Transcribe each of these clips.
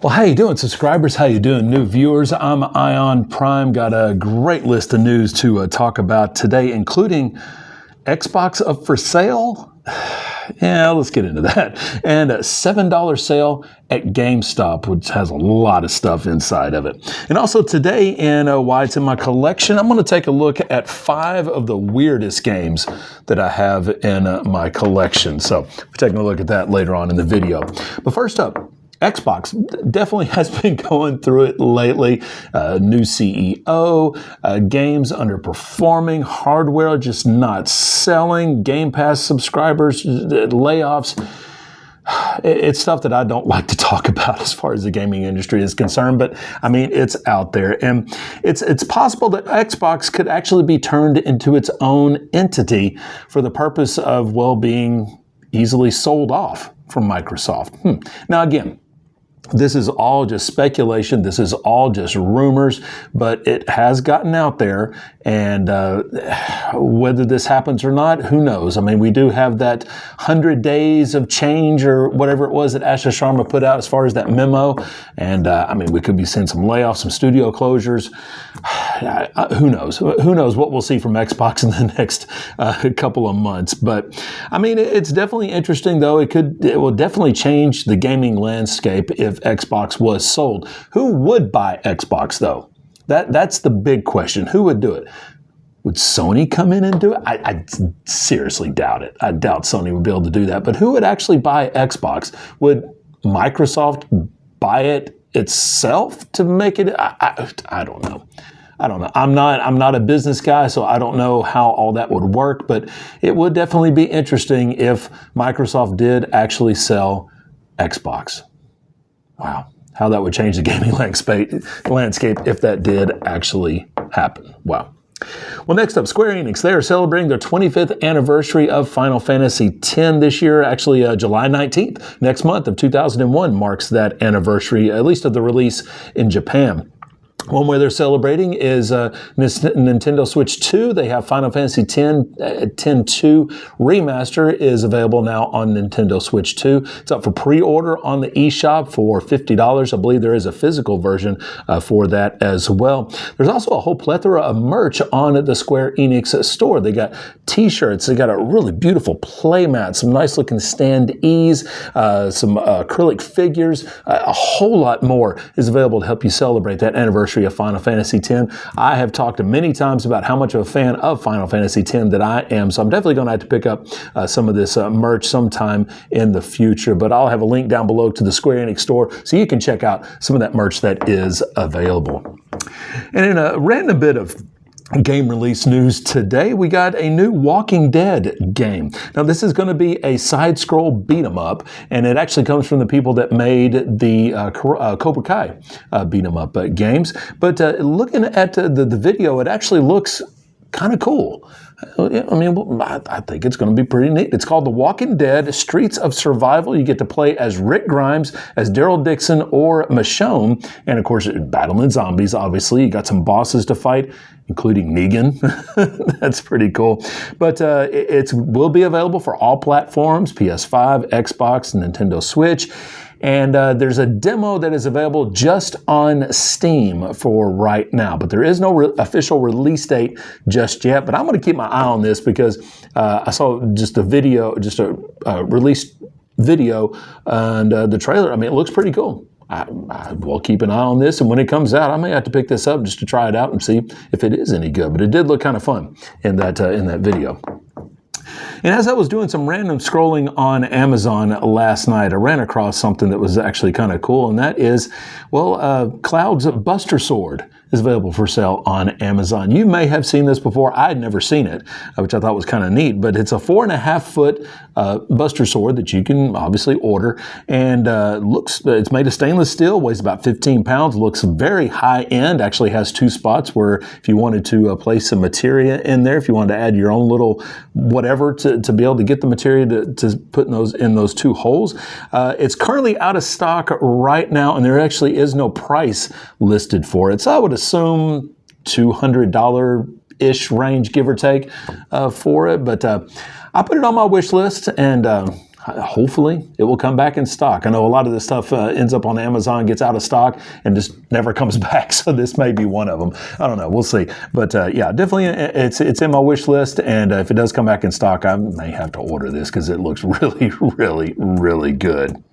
Well, how you doing, subscribers? How you doing, new viewers? I'm Ion Prime. Got a great list of news to talk about today, including Xbox up for sale. Yeah, let's get into that. And a $7 sale at GameStop, which has a lot of stuff inside of it. And also today in why it's in my collection, I'm going to take a look at 5 of the weirdest games that I have in my collection. So we're taking a look at that later on in the video. But first up, Xbox definitely has been going through it lately. New CEO, games underperforming, hardware just not selling, Game Pass subscribers, layoffs. It's stuff that I don't like to talk about as far as the gaming industry is concerned, but I mean, it's out there. And it's possible that Xbox could actually be turned into its own entity for the purpose of, well, being easily sold off from Microsoft. Now, again, this is all just speculation. This is all just rumors, but it has gotten out there. And whether this happens or not, who knows? I mean, we do have that 100 days of change or whatever it was that Asha Sharma put out as far as that memo. And I mean, we could be seeing some layoffs, some studio closures. Who knows? Who knows what we'll see from Xbox in the next couple of months? But I mean, it's definitely interesting, though. It will definitely change the gaming landscape if Xbox was sold. Who would buy Xbox, though? That's the big question. Who would do it? Would Sony come in and do it? I seriously doubt it. I doubt Sony would be able to do that. But who would actually buy Xbox? Would Microsoft buy it itself to make it? I don't know. I don't know. I'm not a business guy, so I don't know how all that would work, but it would definitely be interesting if Microsoft did actually sell Xbox. Wow. How that would change the gaming landscape if that did actually happen. Wow. Well, next up, Square Enix. They are celebrating their 25th anniversary of Final Fantasy X this year. Actually, July 19th, next month of 2001 marks that anniversary, at least of the release in Japan. One way they're celebrating is Nintendo Switch 2. They have Final Fantasy X 10-2 Remaster is available now on Nintendo Switch 2. It's up for pre-order on the eShop for $50. I believe there is a physical version for that as well. There's also a whole plethora of merch on the Square Enix store. They got t-shirts. They got a really beautiful playmat, some nice looking standees, some acrylic figures. A whole lot more is available to help you celebrate that anniversary of Final Fantasy X. I have talked many times about how much of a fan of Final Fantasy X that I am, so I'm definitely going to have to pick up some of this merch sometime in the future, but I'll have a link down below to the Square Enix store so you can check out some of that merch that is available. And in a random bit of game release news today, we got a new Walking Dead game. Now, this is going to be a side-scroll beat-em-up, and it actually comes from the people that made the Cobra Kai beat-em-up games. But looking at the video, it actually looks kind of cool. I mean, I think it's going to be pretty neat. It's called The Walking Dead Streets of Survival. You get to play as Rick Grimes, as Daryl Dixon, or Michonne. And, of course, battling zombies, obviously. You got some bosses to fight, including Negan. That's pretty cool. But it will be available for all platforms, PS5, Xbox, Nintendo Switch. And there's a demo that is available just on Steam for right now. But there is no official release date just yet. But I'm going to keep my eye on this because I saw just a video, just a release video, and the trailer. I mean, it looks pretty cool. I will keep an eye on this, and when it comes out, I may have to pick this up just to try it out and see if it is any good. But it did look kind of fun in that video. And as I was doing some random scrolling on Amazon last night, I ran across something that was actually kind of cool, and that is, well, Cloud's Buster Sword is available for sale on Amazon. You may have seen this before. I had never seen it, which I thought was kind of neat, but it's a 4.5-foot Buster Sword that you can obviously order, and it's made of stainless steel, weighs about 15 pounds, looks very high end, actually has 2 spots where if you wanted to place some materia in there, if you wanted to add your own little whatever to be able to get the materia to put in those 2 holes. It's currently out of stock right now, and there actually is no price listed for it. So I would assume $200-ish range, give or take, for it. But I put it on my wish list, and hopefully it will come back in stock. I know a lot of this stuff ends up on Amazon, gets out of stock, and just never comes back. So this may be one of them. I don't know. We'll see. But yeah, definitely it's in my wish list. And if it does come back in stock, I may have to order this because it looks really, really, really good.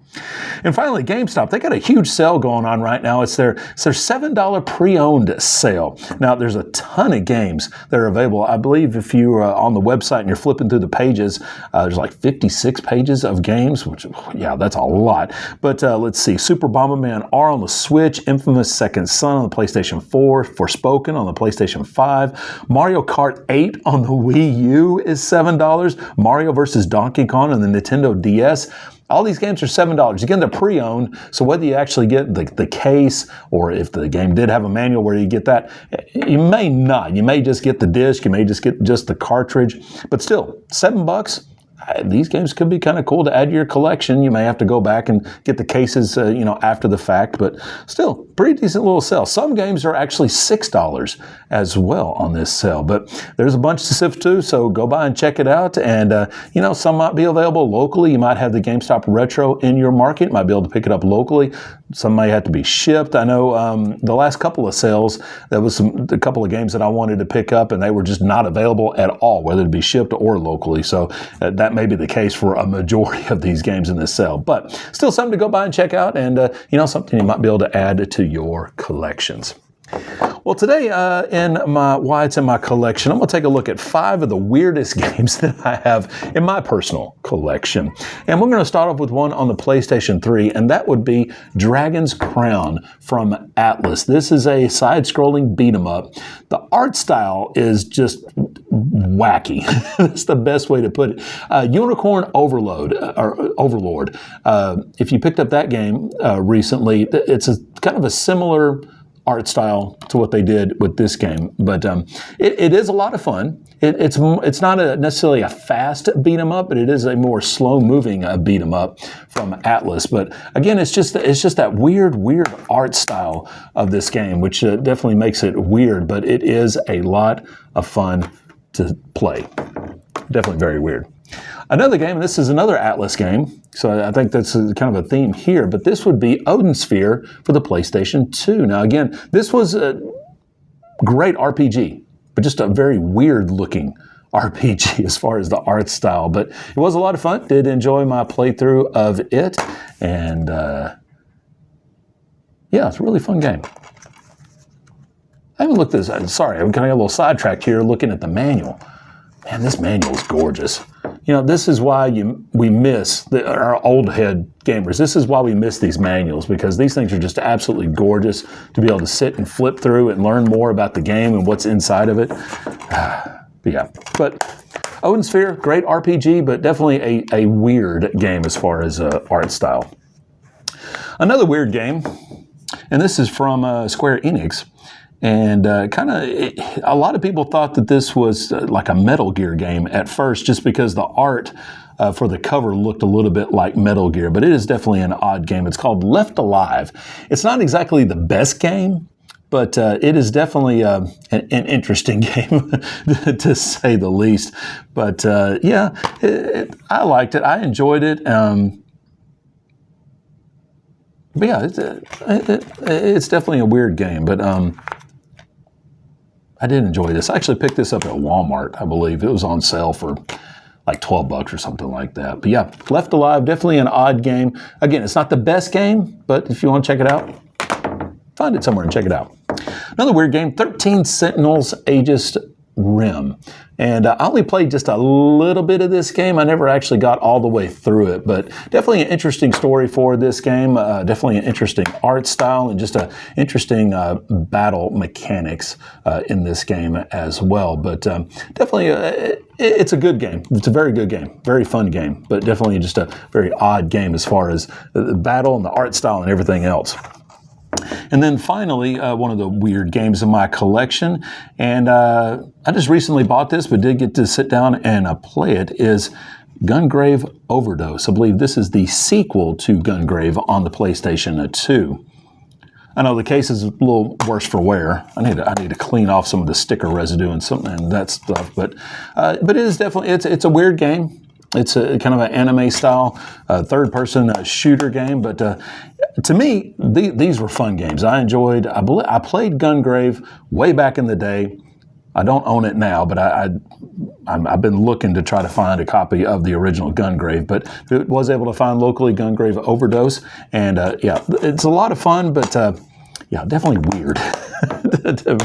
And finally, GameStop, they got a huge sale going on right now. It's their $7 pre-owned sale. Now, there's a ton of games that are available. I believe if you're on the website and you're flipping through the pages, there's like 56 pages of games, which, yeah, that's a lot. But let's see, Super Bomberman R on the Switch, Infamous Second Son on the PlayStation 4, Forspoken on the PlayStation 5, Mario Kart 8 on the Wii U is $7, Mario vs. Donkey Kong on the Nintendo DS. All these games are $7. Again, they're pre-owned, so whether you actually get the case or if the game did have a manual where you get that, you may not. You may just get the disc, you may just get just the cartridge, but still, $7. These games could be kind of cool to add to your collection. You may have to go back and get the cases, after the fact, but still, pretty decent little sale. Some games are actually $6 as well on this sale, but there's a bunch to sift through, so go by and check it out. And, some might be available locally. You might have the GameStop Retro in your market. You might be able to pick it up locally. Some may have to be shipped. I know the last couple of sales, there was a couple of games that I wanted to pick up, and they were just not available at all, whether it be shipped or locally. So that may be the case for a majority of these games in this sale. But still something to go by and check out, and something you might be able to add to your collections. Well, today in my Why It's in My Collection, I'm going to take a look at 5 of the weirdest games that I have in my personal collection. And we're going to start off with one on the PlayStation 3, and that would be Dragon's Crown from Atlas. This is a side-scrolling beat-em-up. The art style is just wacky. That's the best way to put it. Unicorn Overlord. If you picked up that game recently, it's kind of a similar art style to what they did with this game, but it is a lot of fun. It's not necessarily a fast beat 'em up, but it is a more slow moving beat 'em up from Atlas. But again, it's just that weird art style of this game, which definitely makes it weird. But it is a lot of fun to play. Definitely very weird. Another game, and this is another Atlas game, so I think that's kind of a theme here, but this would be Odin Sphere for the PlayStation 2. Now again, this was a great RPG, but just a very weird looking RPG as far as the art style, but it was a lot of fun. Did enjoy my playthrough of it, and yeah, it's a really fun game. I haven't looked at this, sorry, I'm kind of a little sidetracked here looking at the manual. Man, this manual is gorgeous. This is why we miss our old head gamers. This is why we miss these manuals, because these things are just absolutely gorgeous to be able to sit and flip through and learn more about the game and what's inside of it. But Odin Sphere, great RPG, but definitely a weird game as far as art style. Another weird game, and this is from Square Enix. And a lot of people thought that this was like a Metal Gear game at first, just because the art for the cover looked a little bit like Metal Gear, but it is definitely an odd game. It's called Left Alive. It's not exactly the best game, but it is definitely an interesting game, to say the least. But yeah, I liked it. I enjoyed it. But yeah, it's definitely a weird game, but I did enjoy this. I actually picked this up at Walmart, I believe. It was on sale for like $12 or something like that. But yeah, Left Alive, definitely an odd game. Again, it's not the best game, but if you want to check it out, find it somewhere and check it out. Another weird game, 13 Sentinels Aegis Rim. And I only played just a little bit of this game. I never actually got all the way through it, but definitely an interesting story for this game. Definitely an interesting art style and just an interesting battle mechanics in this game as well. But definitely, it's a good game. It's a very good game, very fun game, but definitely just a very odd game as far as the battle and the art style and everything else. And then finally, one of the weird games in my collection, and I just recently bought this, but did get to sit down and play it, is Gungrave Overdose. I believe this is the sequel to Gungrave on the PlayStation 2. I know the case is a little worse for wear. I need to clean off some of the sticker residue and that stuff, but it is definitely, it's a weird game. It's a kind of an anime style third-person shooter game, but to me, these were fun games. I enjoyed. I played Gungrave way back in the day. I don't own it now, but I've been looking to try to find a copy of the original Gungrave, but it was able to find locally Gungrave Overdose, and yeah, it's a lot of fun, but yeah, definitely weird.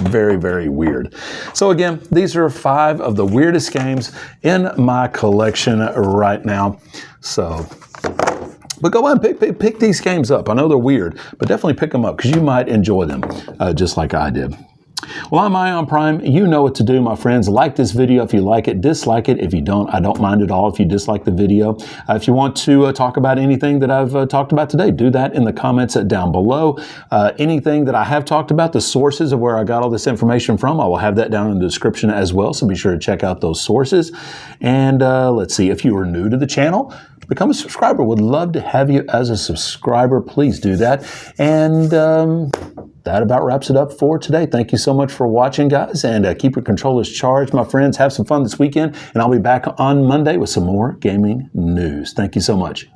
Very, very weird. So again, these are 5 of the weirdest games in my collection right now. So, but go on, pick these games up. I know they're weird, but definitely pick them up because you might enjoy them just like I did. Well, I'm Ion Prime. You know what to do, my friends. Like this video if you like it. Dislike it if you don't. I don't mind at all if you dislike the video. If you want to talk about anything that I've talked about today, do that in the comments down below. Anything that I have talked about, the sources of where I got all this information from, I will have that down in the description as well, so be sure to check out those sources. And let's see, if you are new to the channel, become a subscriber. Would love to have you as a subscriber. Please do that. And that about wraps it up for today. Thank you so much for watching, guys, and keep your controllers charged, my friends. Have some fun this weekend, and I'll be back on Monday with some more gaming news. Thank you so much.